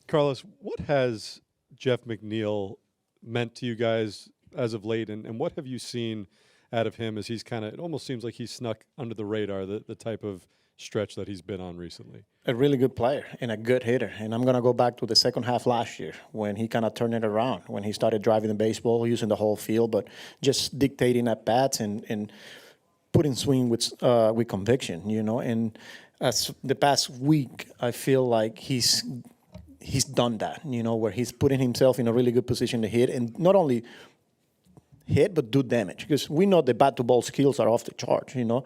Carlos, what has Jeff McNeil meant to you guys as of late, and what have you seen out of him as he's kind of, it almost seems like he's snuck under the radar, the type of stretch that he's been on recently? A really good player and a good hitter. And I'm going to go back to the second half last year when he kind of turned it around, when he started driving the baseball, using the whole field, but just dictating at bats and putting swing with conviction, you know. And as the past week, I feel like he's done that, you know, where he's putting himself in a really good position to hit, and not only hit but do damage, because we know the bat to ball skills are off the charts, you know.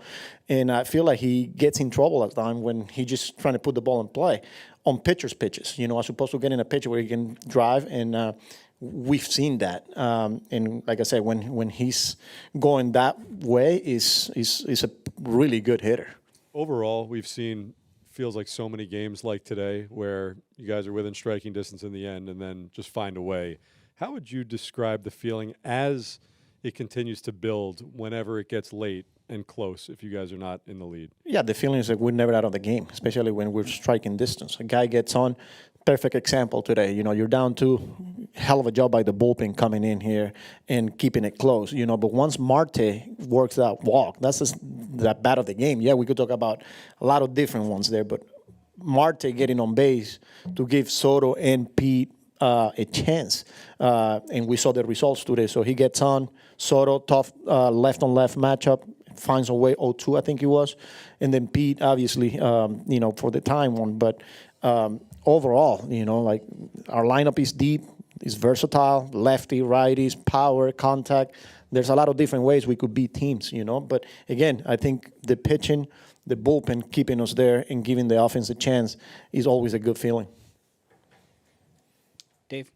And I feel like he gets in trouble at times when he just trying to put the ball in play on pitches, you know, as opposed to getting a pitch where he can drive. And we've seen that. And like I said, when he's going that way, is a really good hitter. Overall, we've seen, feels like so many games like today where you guys are within striking distance in the end and then just find a way. How would you describe the feeling as it continues to build whenever it gets late and close if you guys are not in the lead? Yeah, the feeling is that we're never out of the game, especially when we're striking distance. A guy gets on, perfect example today. You know, you're down two, hell of a job by the bullpen coming in here and keeping it close, you know. But once Marte works that walk, that's just that bat of the game. Yeah, we could talk about a lot of different ones there, but Marte getting on base to give Soto and Pete a chance. And we saw the results today. So he gets on, Soto, tough left-on-left matchup, finds a way, 0-2, I think he was. And then Pete, obviously, you know, for the time one. But overall, you know, like our lineup is deep, is versatile, lefty, righties, power, contact. There's a lot of different ways we could beat teams, you know. But again, I think the pitching, the bullpen keeping us there and giving the offense a chance is always a good feeling. Dave?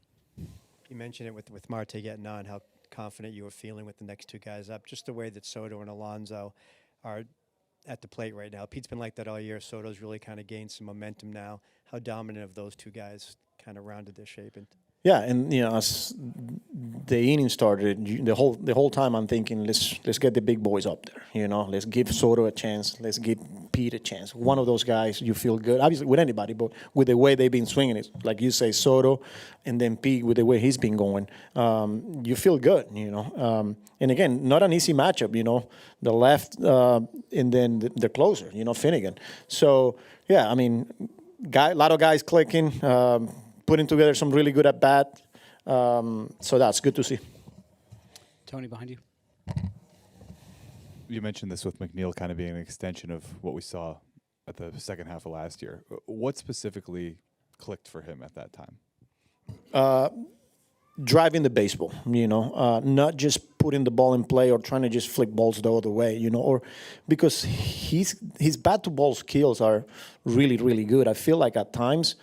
You mentioned it with Marte getting on, how confident you were feeling with the next two guys up. Just the way that Soto and Alonso are at the plate right now. Pete's been like that all year. Soto's really kind of gained some momentum now. How dominant have those two guys kind of rounded their shape? Yeah, and you know, as the inning started, the whole time I'm thinking, let's get the big boys up there. You know, let's give Soto a chance. Let's give Pete a chance. One of those guys, you feel good. Obviously, with anybody, but with the way they've been swinging it, like you say, Soto, and then Pete with the way he's been going, you feel good. You know, and again, not an easy matchup. You know, the left and then the closer. You know, Finnegan. So yeah, I mean, a lot of guys clicking. Putting together some really good at bat, so that's good to see. Tony, behind you. You mentioned this with McNeil kind of being an extension of what we saw at the second half of last year. What specifically clicked for him at that time? Driving the baseball, you know, not just putting the ball in play or trying to just flick balls the other way, you know, or because his bat to ball skills are really, really good. I feel like at times,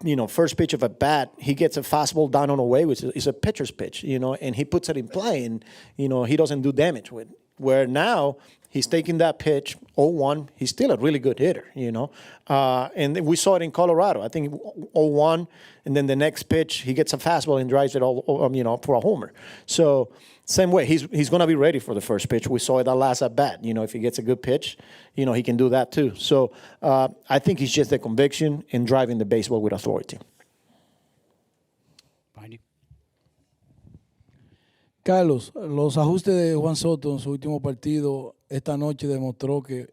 you know, first pitch of a bat, he gets a fastball down on away, which is a pitcher's pitch, you know, and he puts it in play, and, you know, he doesn't do damage with it. Where now he's taking that pitch, 0-1, he's still a really good hitter, you know. And we saw it in Colorado. I think 0-1, and then the next pitch, he gets a fastball and drives it all, you know, for a homer. So same way, he's going to be ready for the first pitch. We saw it that last at bat. You know, if he gets a good pitch, you know, he can do that too. So I think it's just the conviction in driving the baseball with authority. Behind you. Carlos, los ajustes de Juan Soto en su último partido esta noche demostró que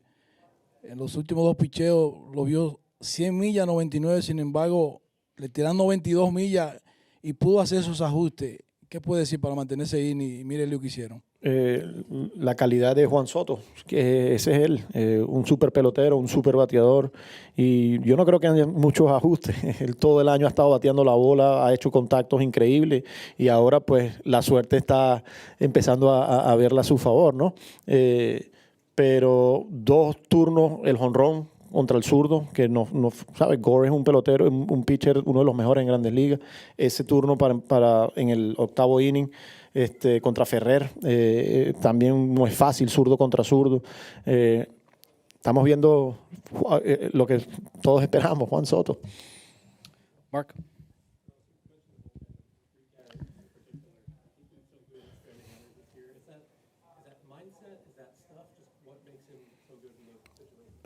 en los últimos dos picheos lo vio 100 millas, 99, sin embargo, le tiran 92 millas y pudo hacer esos ajustes. ¿Qué puede decir para mantenerse ahí? Y mire lo que hicieron. La calidad de Juan Soto, que ese es él, un super pelotero, un super bateador, y yo no creo que haya muchos ajustes. Él todo el año ha estado bateando la bola, ha hecho contactos increíbles, y ahora pues la suerte está empezando a verla a su favor, ¿no? Pero 2 turnos, el jonrón contra el zurdo, que no sabe, Gore es un pelotero, un pitcher, uno de los mejores en Grandes Ligas. Ese turno para en el 8º inning, contra Ferrer, también no es fácil, zurdo contra zurdo. Estamos viendo lo que todos esperamos, Juan Soto. Mark.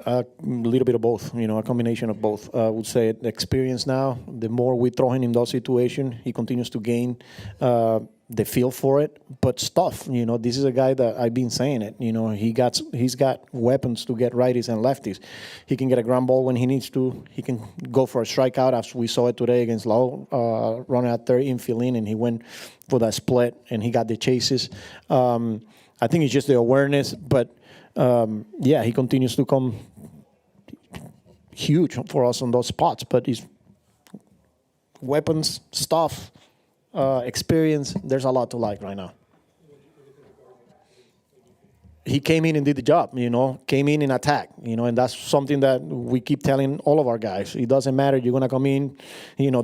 A little bit of both, a combination of both. I would say the experience now, the more we throw him in those situations, he continues to gain the feel for it. But stuff, this is a guy that I've been saying it. He's got weapons to get righties and lefties. He can get a ground ball when he needs to. He can go for a strikeout, as we saw it today against Lowe, running at third, infield in, and he went for that split, and he got the chases. I think it's just the awareness, but he continues to come huge for us on those spots. But he's weapons, stuff, experience. There's a lot to like right now. He came in and did the job, came in and attack, and that's something that we keep telling all of our guys. It doesn't matter. You're going to come in,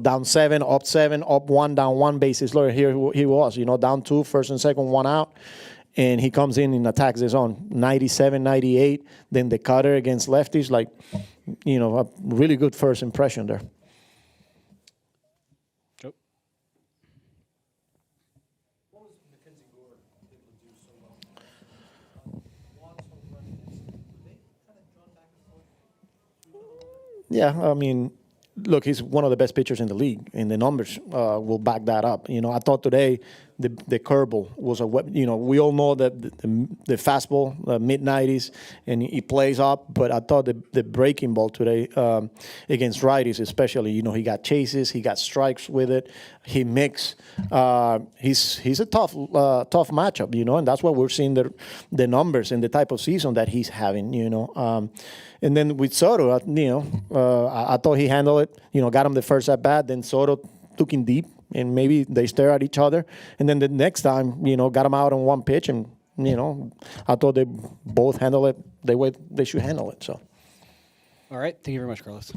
down 7, up 1, down 1 bases. Look, here he was, down 2, first and second, 1 out. And he comes in and attacks his own 97, 98. Then the cutter against lefties, a really good first impression there. Joe. Yeah, I mean, look, he's one of the best pitchers in the league, and the numbers will back that up. I thought today the curveball was we all know that the fastball, mid-90s, and he plays up, but I thought the breaking ball today against righties especially, he got chases, he got strikes with it, he mixed. He's a tough matchup, and that's why we're seeing the numbers and the type of season that he's having, And then with Soto, I thought he handled it, got him the first at bat, then Soto took him deep, and maybe they stare at each other. And then the next time, got him out on one pitch, and, I thought they both handled it the way they should handle it. So. All right. Thank you very much, Carlos.